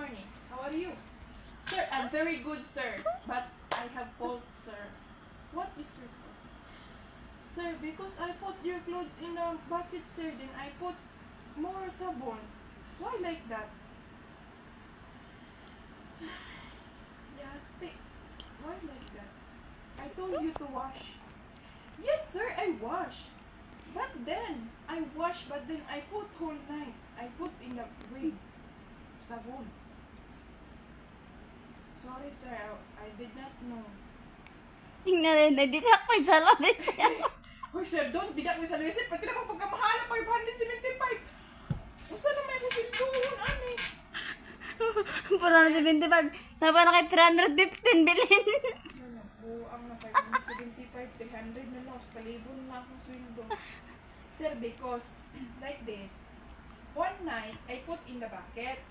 morning. How are you? Sir, I'm very good, sir. But I have fault, sir. What is your fault? Sir, because I put your clothes in a bucket, sir, then I put more sabon. Why like that? Yeah, why like that? I told you to wash. Yes, sir, I wash. But then, I wash, but then I put whole night. I put in the wig. Sabon. Sorry, sir. I did not know. Tingnan na, dito ako sa lalis. Hoy, sir, don't bidak mo sa lisip. Pati naman pagkamahal ng 575. Kung saan naman yung sintuhon, ani? Pura na 75. Sapa na kay 315 bilhin. Buang na 575, 300 na loss. Palibon na akong sweldo. Sir, because, like this, one night, I put in the bucket.